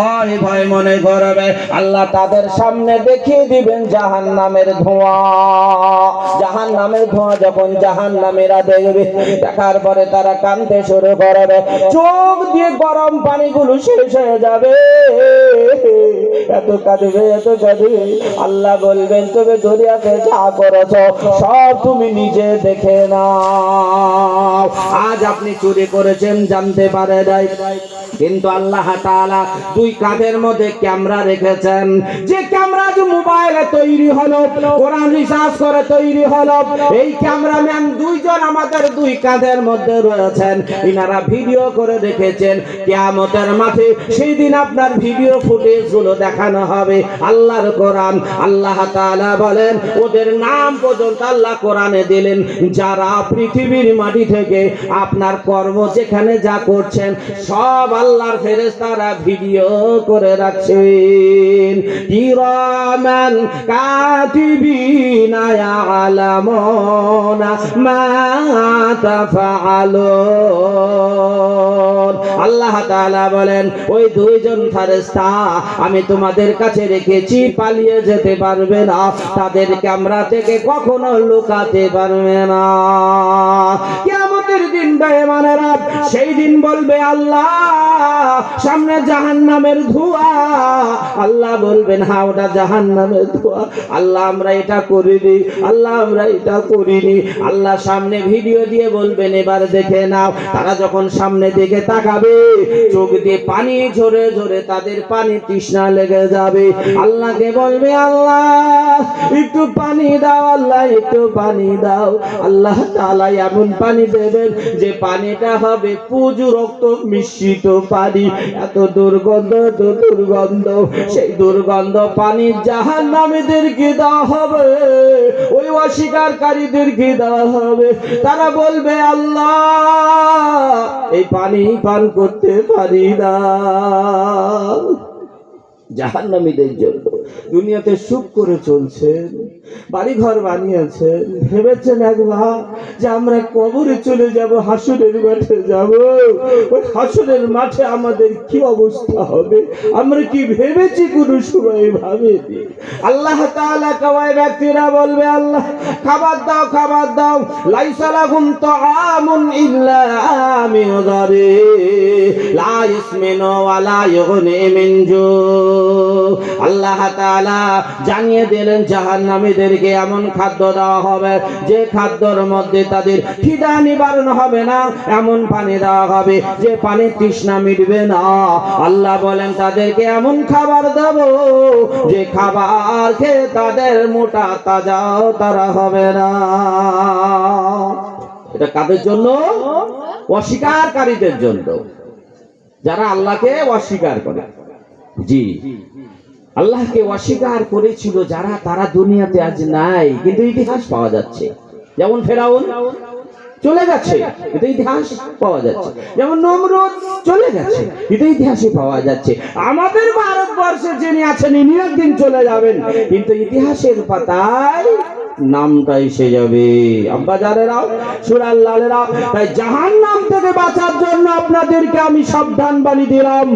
ভয় ভয় মনে করবে, আল্লাহ তাদের সামনে দেখিয়ে দিবেন জাহান্নামের ধোঁয়া। জাহান্নামের ধোঁয়া যখন জাহান্নামীরা দেখবে, দেখার পরে তারা কাঁদতে শুরু করবে, চোখ দিয়ে গরম পানিগুলো শেষ হয়ে যাবে, এত কাঁদবে এত কাঁদবে। আল্লাহ বলবেন তুমি দুনিয়াতে যা করেছ সব তুমি নিজে দেখে নাও। আজ আপনি চুরি করেছেন জানতে পারে নাই, কিন্তু আল্লাহ তাআলা দুই কাঁধের মধ্যে ক্যামেরা রেখেছেন। যে ক্যামেরা যে মোবাইলে তৈরি হলো, কোরআন রিসার্চ করে তৈরি হলো, এই ক্যামেরাম্যান দুইজন আমাদের দুই কাঁধের মধ্যে রয়েছেন। ইনারা ভিডিও করে রেখেছেন। কিয়ামতের মাঠে সেই দিন আপনার ভিডিও ফুটেজগুলো দেখানো হবে। আল্লাহর কোরআন, আল্লাহ তাআলা বলেন ওদের নাম পর্যন্ত আল্লাহ কোরআনে দিলেন, যারা পৃথিবীর মাটি থেকে আপনার কর্ম যেখানে যা করছেন সব আল্লাহর ফেরেশতারা ভিডিও করে রাখছেন। কিরামান কাতিবিনা ইয়ালামুনা মা তাফআলুন। আল্লাহ তাআলা বলেন ওই দুইজন ফেরেশতা আমি তোমাদের কাছে রেখেছি, পালিয়ে যেতে পারবে না, তাদের ক্যামেরা থেকে কখনো লুকাতে পারবে না। কিয়ামতের দিন বেঈমানেরা সেই দিন বলবে আল্লাহ সামনে জাহান্নামের ধোঁয়া। আল্লাহ বলবেন হ্যাঁ ওটা জাহান্নামের ধোঁয়া, আল্লাহ আমরা এটা করিনি, আল্লাহ আমরা এটা করিনি। আল্লাহ সামনে ভিডিও দিয়ে বলবেন এবার দেখে নাও। তারা যখন সামনে দিকে তাকাবে চোখ দিয়ে পানি ঝরে ঝরে তাদের পানি তৃষ্ণা লেগে যাবে। আল্লাহকে বলবে আল্লাহ একটু পানি দাও, আল্লাহ একটু পানি দাও। আল্লাহ তাআলা এমন পানি দেবেন যে পানিটা হবে পুজ রক্ত মিশ্রিত পানি, এত দুর্গন্ধ এত দুর্গন্ধ। সেই দুর্গন্ধ পানি জাহান্নামীদেরকে দেওয়া হবে, ওই অস্বীকারীদেরকে দেওয়া হবে। তারা বলবে আল্লাহ এই পানি পান করতে পারি না। জাহান্নামীদের জন্য দুনিয়াতে সুখ করে চলছেন, বাড়ি ঘর বানিয়েছেন, ভেবেছেন একবার যে আমরা কবরে চলে যাব, হাসরের মাঠে যাব, ওই হাসরের মাঠে আমাদের কি অবস্থা হবে আমরা কি ভেবেছি কোনো সময় ভাবিনি। আল্লাহ তাআলা কওয়ায় ব্যক্তিরা বলবে আল্লাহ খাবার দাও খাবার দাও, লাইসা লাহুম তাআমুন ইল্লা মিন যারি লা ইসমিনু ওয়া লা ইগনি মিন জু। আল্লাহ তাআলা জানিয়ে দিলেন জাহান্নামীদেরকে এমন খাদ্য দেওয়া হবে যে খাদ্যর মধ্যে তাদের খিদা নিবারণ হবে না, এমন পানি দেওয়া হবে যে পানি তৃষ্ণা মিটবে না। আল্লাহ বলেন তাদেরকে এমন খাবার দেব যে খাবার খেয়ে তাদের মোটা তাজাও তারা হবে না। এটা কাদের জন্য? অস্বীকারীদের জন্য, যারা আল্লাহকে অস্বীকার করে। জি, আল্লাহকে অস্বীকার করেছিল যারা, তারা দুনিয়াতে আজ নাই, কিন্তু ইতিহাস পাওয়া যাচ্ছে। যেমন ফেরাউন চলে গেছে, এটা ইতিহাস পাওয়া যাচ্ছে। যেমন নমরুদ চলে গেছে, এটা ইতিহাসে পাওয়া যাচ্ছে। আমাদের ভারতবর্ষে যিনি আছেন ইনি একদিন চলে যাবেন, কিন্তু ইতিহাসের পাতায় নামটা এসে যাবে। আব্বা জানেরাও সূরা লালেরা, তাই জাহান্নাম থেকে বাঁচার জন্য আপনাদেরকে আমি সাবধান বাণী দিলাম।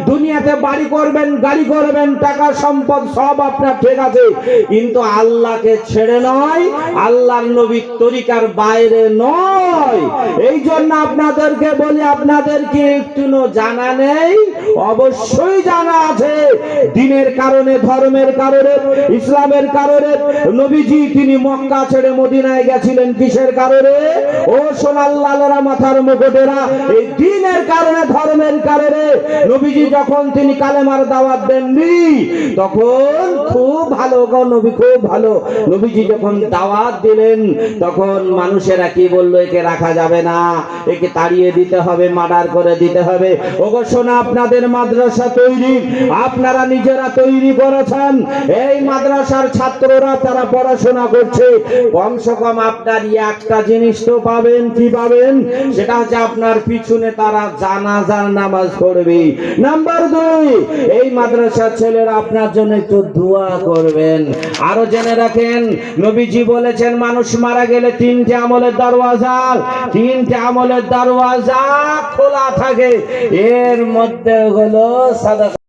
দুনিয়াতে বাড়ি করবেন, গাড়ি করবেন, টাকা সম্পদ সব আপনার ঠিক আছে, কিন্তু আল্লাহকে ছেড়ে নয়, আল্লাহর নবীর তরিকার বাইরে নয়। এই জন্য আপনাদেরকে বলি, আপনাদেরকে একটু জানা নেই? অবশ্যই জানা আছে। দিনের কারণে, ধর্মের কারণে, ইসলামের কারণে নবীজি তিনি মক্কা ছেড়ে মদিনায় গেছিলেন। কিসের কারণে? ও সোনার লালেরা, মাথার মুকুটেরা, এই দিনের কারণে, ধর্মের কারণে। নবীজি যখন তিনি কালেমার দাওয়াত দেননি তখন খুব ভালো গো নবী, খুব ভালো। নবীজি যখন দাওয়াত দিলেন তখন মানুষেরা কি বললো, একে রাখা যাবে না, একে তাড়িয়ে দিতে হবে, মার্ডার করে দিতে হবে। ওগো সোনা, আপনাদের মাদ্রাসা তৈরি, আপনারা নিজেরা তৈরি করেছেন। এই মাদ্রাসার ছাত্ররা তারা পড়াশোনা করছে, কমসে কম আপনার একটা জিনিস তো পাবেন। কি পাবেন? সেটা হচ্ছে আপনার পিছনে তারা জানাজার নামাজ পড়বে। নাম্বার 2, এই মাদ্রাসার ছেলেরা আপনার জন্য একটু দোয়া করবেন। আরো জেনে রাখেন, নবীজি বলেছেন মানুষ মারা গেলে 3টে আমলের দরওয়াজা, 3টে আমলের দরওয়াজা খোলা থাকে, এর মধ্যে হলো সাদাকা।